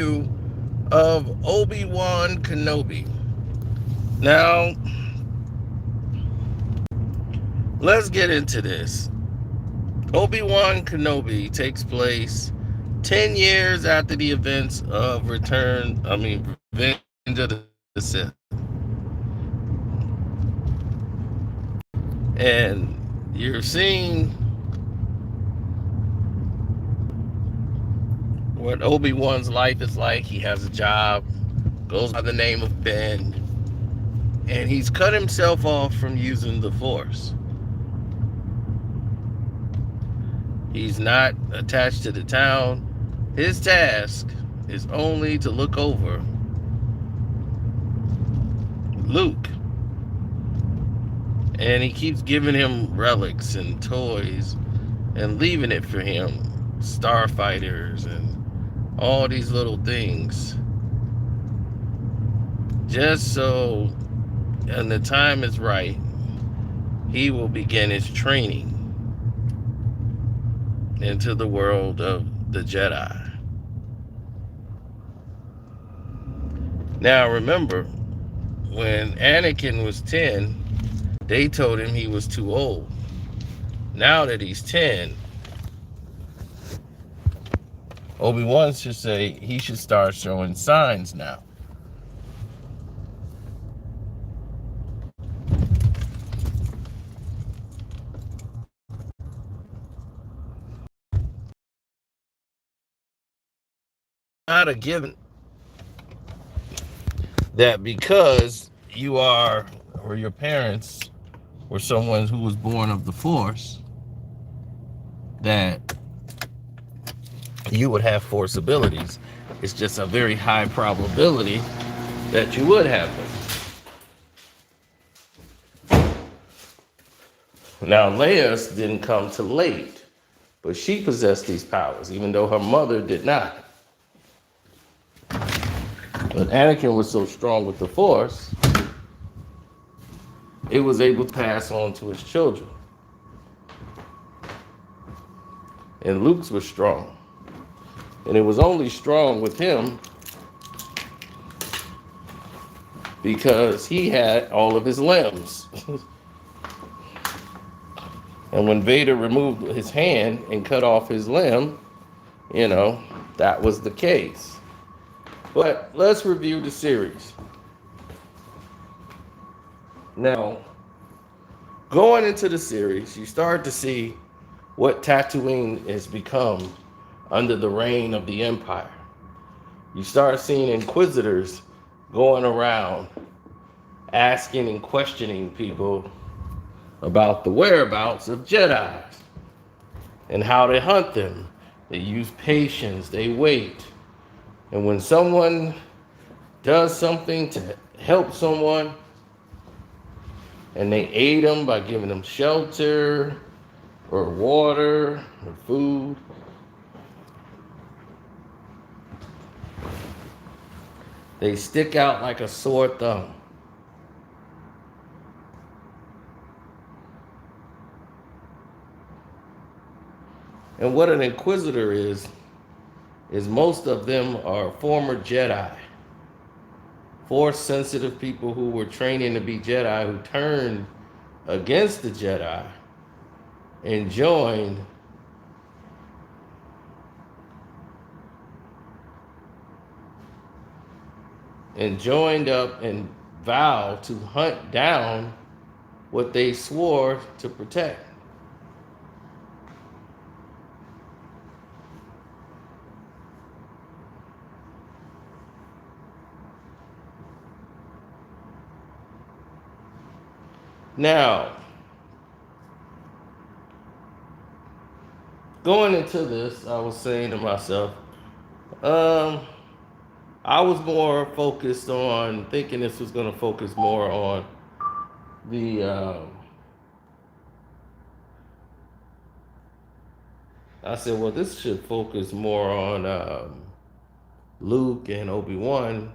of Obi-Wan Kenobi. Now, let's get into this. Obi-Wan Kenobi takes place 10 years after the events of Revenge of the Sith. And you're seeing what Obi-Wan's life is like. He has a job, goes by the name of Ben, and he's cut himself off from using the Force. He's not attached to the town. His task is only to look over Luke. And he keeps giving him relics and toys and leaving it for him. Starfighters and all these little things. Just so when the time is right, he will begin his training into the world of the Jedi. Now remember, when Anakin was 10, they told him he was too old. Now that he's 10, Obi-Wan should say he should start showing signs now. Not a given that because you are, or your parents were someone who was born of the Force, that you would have Force abilities. It's just a very high probability that you would have them. Now, Leia didn't come till late, but she possessed these powers, even though her mother did not. But Anakin was so strong with the Force, it was able to pass on to his children. And Luke's was strong. And it was only strong with him because he had all of his limbs. And when Vader removed his hand and cut off his limb, that was the case. But let's review the series. Now, going into the series, you start to see what Tatooine has become under the reign of the Empire. You start seeing Inquisitors going around asking and questioning people about the whereabouts of Jedi and how they hunt them. They use patience, they wait. And when someone does something to help someone, and they aid them by giving them shelter or water or food, they stick out like a sore thumb. And what an Inquisitor is most of them are former Jedi. Force-sensitive people who were training to be Jedi, who turned against the Jedi and joined up and vowed to hunt down what they swore to protect. Now, going into this, I was saying to myself, I was more focused on thinking this was going to focus more on the. I said, well, this should focus more on Luke and Obi-Wan,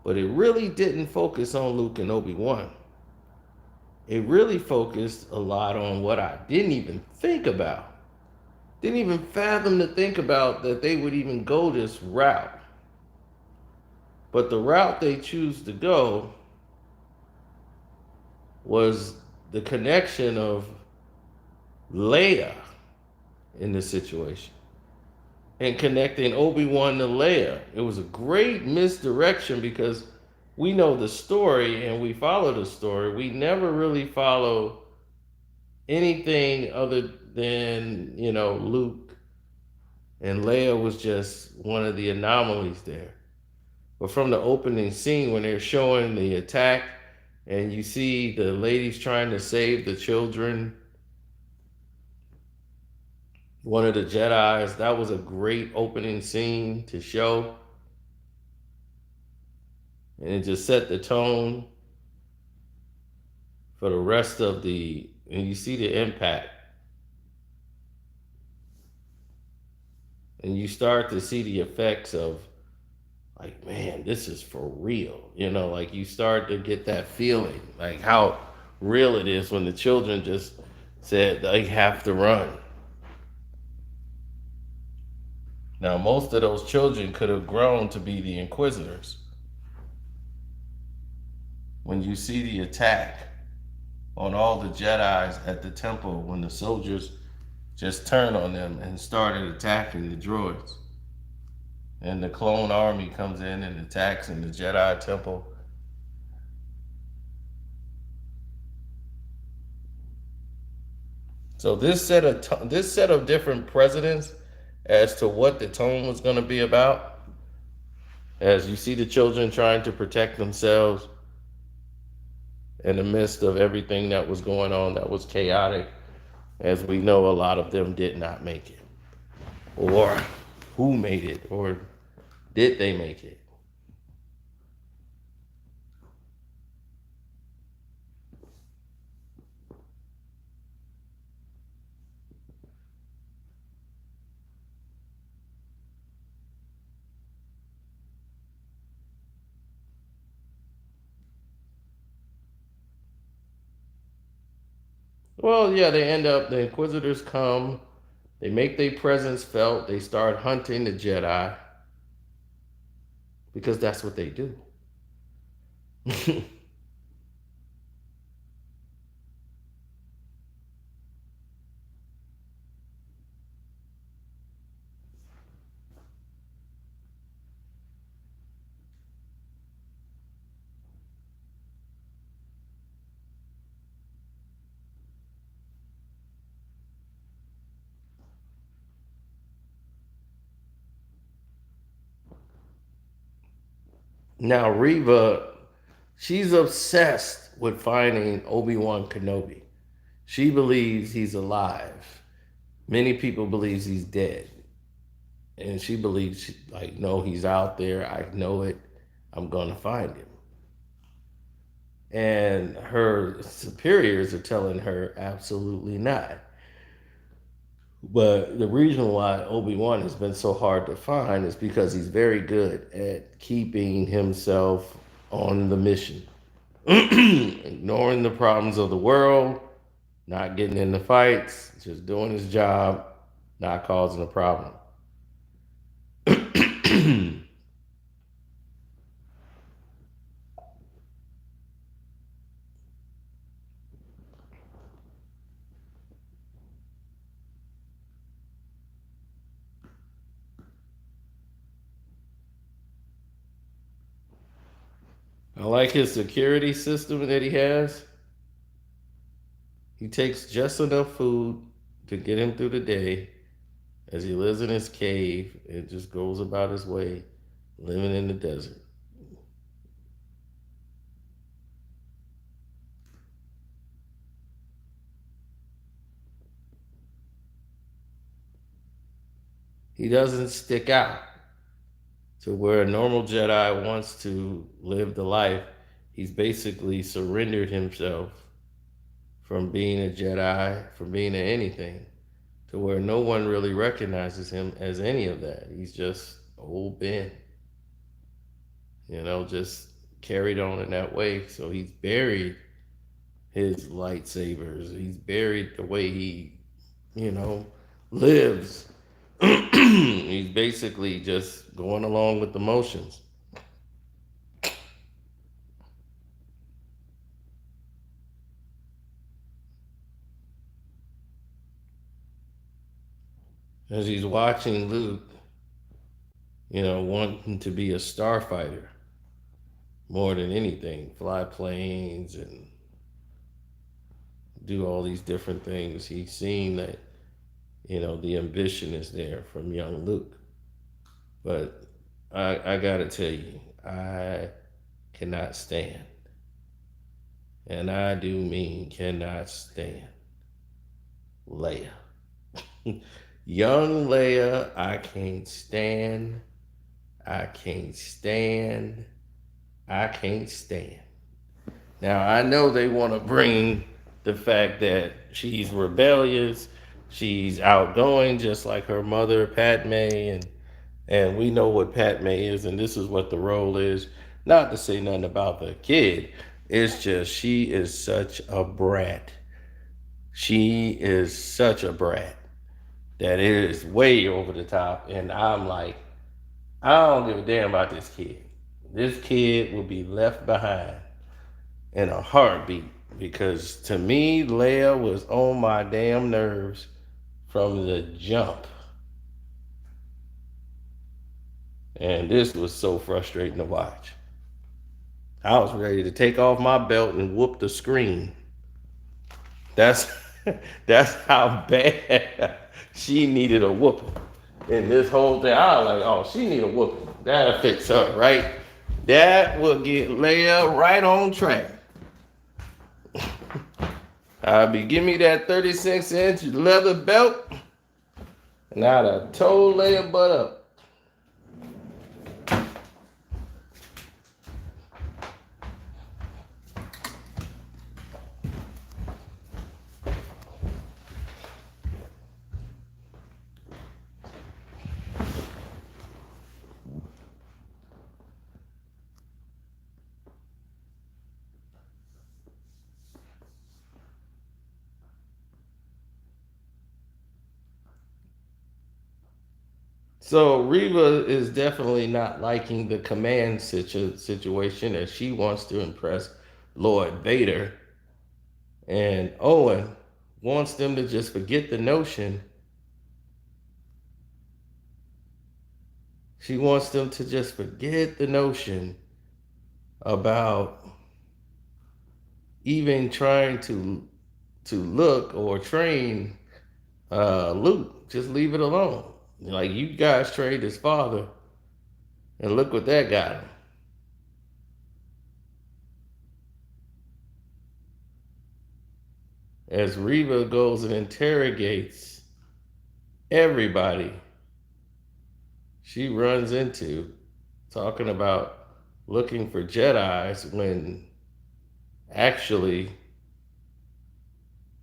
but it really didn't focus on Luke and Obi-Wan. It really focused a lot on what I didn't even think about. Didn't even fathom to think about that they would even go this route. But the route they choose to go was the connection of Leia in this situation and connecting Obi-Wan to Leia. It was a great misdirection because we know the story and we follow the story. We never really follow anything other than, Luke, and Leia was just one of the anomalies there. But from the opening scene when they're showing the attack and you see the ladies trying to save the children, one of the Jedis, that was a great opening scene to show. And it just set the tone for the rest of and you see the impact. And you start to see the effects of, like, man, this is for real. Like you start to get that feeling, like how real it is when the children just said they have to run. Now, most of those children could have grown to be the Inquisitors. When you see the attack on all the Jedis at the temple, when the soldiers just turned on them and started attacking the droids, and the clone army comes in and attacks in the Jedi temple. So this set of different precedents as to what the tone was going to be about, as you see the children trying to protect themselves in the midst of everything that was going on that was chaotic. As we know, a lot of them did not make it. Or who made it? Or did they make it? Well, yeah, the Inquisitors come, they make their presence felt, they start hunting the Jedi, because that's what they do. Now, Reva, she's obsessed with finding Obi-Wan Kenobi. She believes he's alive. Many people believe he's dead. And she believes, like, no, he's out there. I know it. I'm going to find him. And her superiors are telling her absolutely not. But the reason why Obi-Wan has been so hard to find is because he's very good at keeping himself on the mission, ignoring the problems of the world, not getting into fights, just doing his job, not causing a problem. I like his security system that he has. He takes just enough food to get him through the day as he lives in his cave and just goes about his way, living in the desert. He doesn't stick out to where a normal Jedi wants to live the life. He's basically surrendered himself from being a Jedi, from being anything, to where no one really recognizes him as any of that. He's just old Ben, just carried on in that way. So he's buried his lightsabers. He's buried the way he, lives. He's basically just going along with the motions. As he's watching Luke, wanting to be a starfighter more than anything, fly planes and do all these different things. He's seen that, the ambition is there from young Luke. But I gotta tell you, I cannot stand, and I do mean cannot stand, Leia. Young Leia, I can't stand. I can't stand. I can't stand. Now, I know they want to bring the fact that she's rebellious, she's outgoing, just like her mother, Padme, and we know what Padme is, and this is what the role is. Not to say nothing about the kid, it's just she is such a brat. She is such a brat that it is way over the top, and I'm like, I don't give a damn about this kid. This kid will be left behind in a heartbeat because to me, Leia was on my damn nerves from the jump. And this was so frustrating to watch. I was ready to take off my belt and whoop the screen. That's that's how bad she needed a whooping. In this whole thing, I was like, oh, she need a whooping. That'll fix her, right? That will get Leia right on track. Give me that 36-inch leather belt, and I'd have told Leia butt up. So Reva is definitely not liking the command situation as she wants to impress Lord Vader. And Owen wants them to just forget the notion. She wants them to just forget the notion about even trying to look or train Luke. Just leave it alone. Like, you guys trained his father, and look what that got him. As Reva goes and interrogates everybody she runs into, talking about looking for Jedis when actually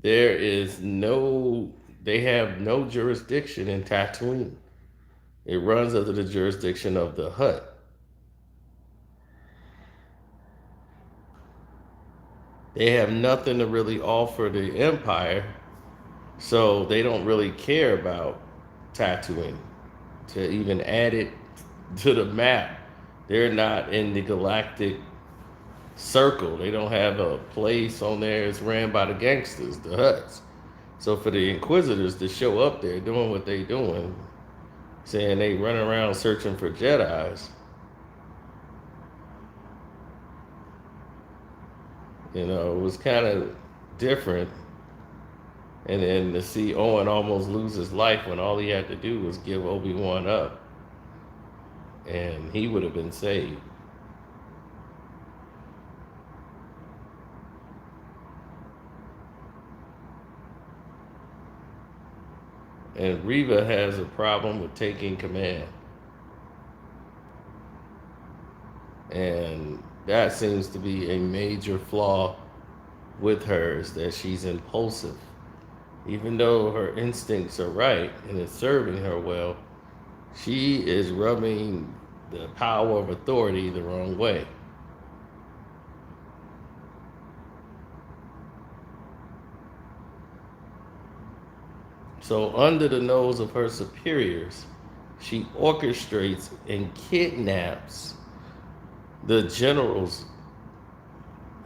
they have no jurisdiction in Tatooine. It runs under the jurisdiction of the Hutt. They have nothing to really offer the Empire, so they don't really care about Tatooine to even add it to the map. They're not in the galactic circle. They don't have a place on there. It's ran by the gangsters, the Hutts. So for the Inquisitors to show up there doing what they doing, saying they run around searching for Jedis, it was kind of different. And then to see Owen almost lose his life when all he had to do was give Obi-Wan up, and he would have been saved. And Reva has a problem with taking command. And that seems to be a major flaw with her, is that she's impulsive. Even though her instincts are right and it's serving her well, she is rubbing the power of authority the wrong way. So, under the nose of her superiors, she orchestrates and kidnaps the general's,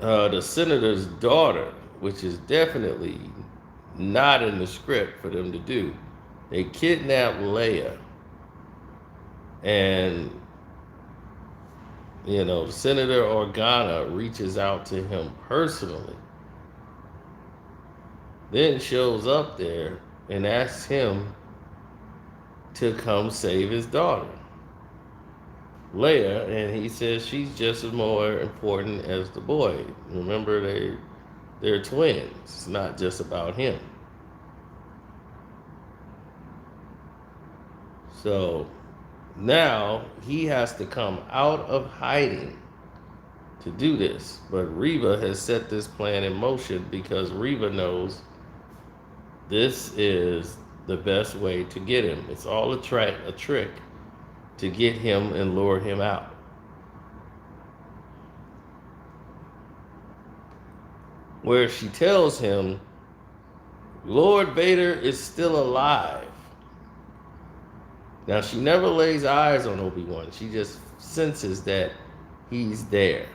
the senator's daughter, which is definitely not in the script for them to do. They kidnap Leia, and Senator Organa reaches out to him personally, then shows up there and asks him to come save his daughter, Leia, and he says she's just as more important as the boy. Remember, they're twins. It's not just about him. So now he has to come out of hiding to do this. But Reva has set this plan in motion because Reva knows this is the best way to get him. It's all a trick to get him and lure him out. Where she tells him Lord Vader is still alive. Now, she never lays eyes on Obi-Wan. She just senses that he's there.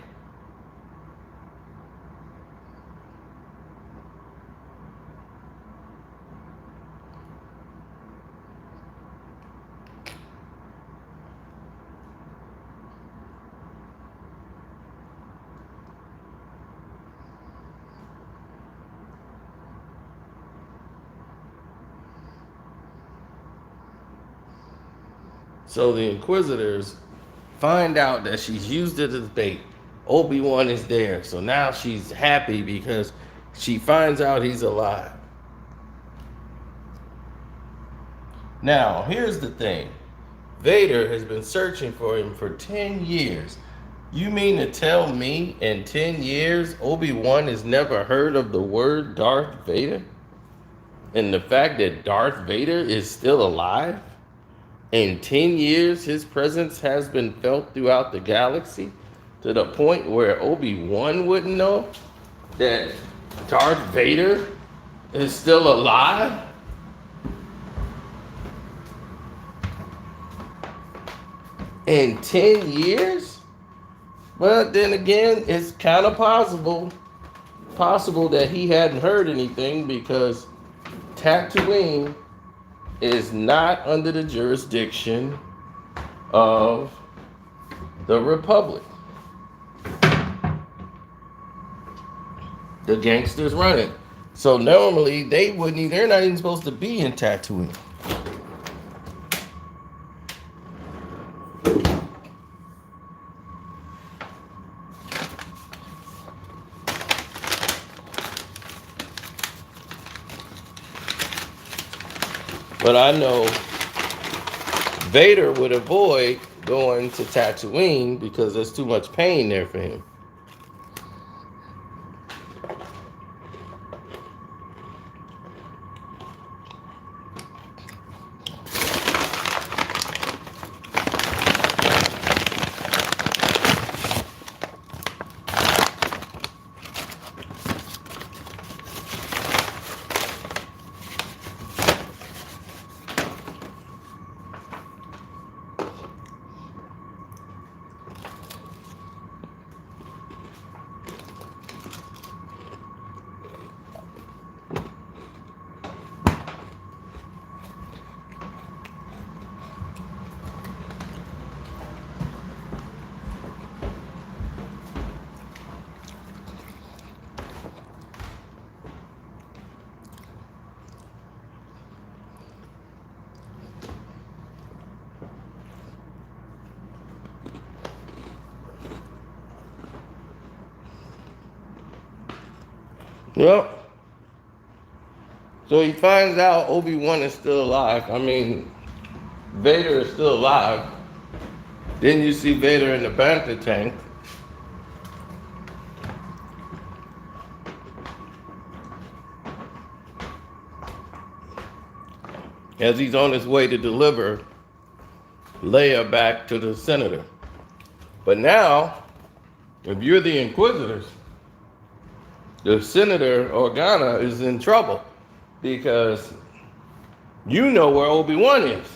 So the Inquisitors find out that she's used it as bait. Obi-Wan is there. So now she's happy because she finds out he's alive. Now, here's the thing. Vader has been searching for him for 10 years. You mean to tell me in 10 years Obi-Wan has never heard of the word Darth Vader? And the fact that Darth Vader is still alive? In 10 years, his presence has been felt throughout the galaxy to the point where Obi-Wan wouldn't know that Darth Vader is still alive? In 10 years? But then again, it's kind of possible that he hadn't heard anything because Tatooine is not under the jurisdiction of the Republic. The gangsters run it. So normally they're not even supposed to be in Tatooine. But I know Vader would avoid going to Tatooine because there's too much pain there for him. Yep. So he finds out Obi-Wan is still alive. I mean, Vader is still alive. Then you see Vader in the Bantha tank. As he's on his way to deliver Leia back to the senator. But now, if you're the Inquisitors, the Senator Organa is in trouble because You know where Obi-Wan is.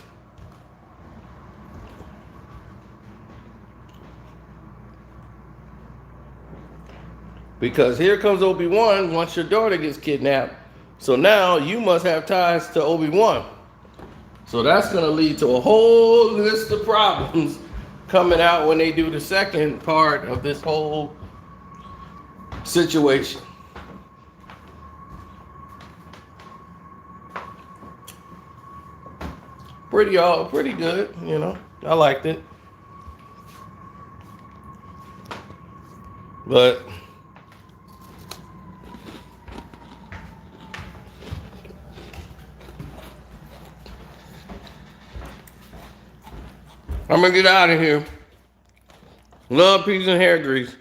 Because here comes Obi-Wan once your daughter gets kidnapped. So now you must have ties to Obi-Wan. So that's going to lead to a whole list of problems coming out when they do the second part of this whole situation. Pretty good, you know. I liked it. But I'm gonna get out of here. Love, peace, and hair grease.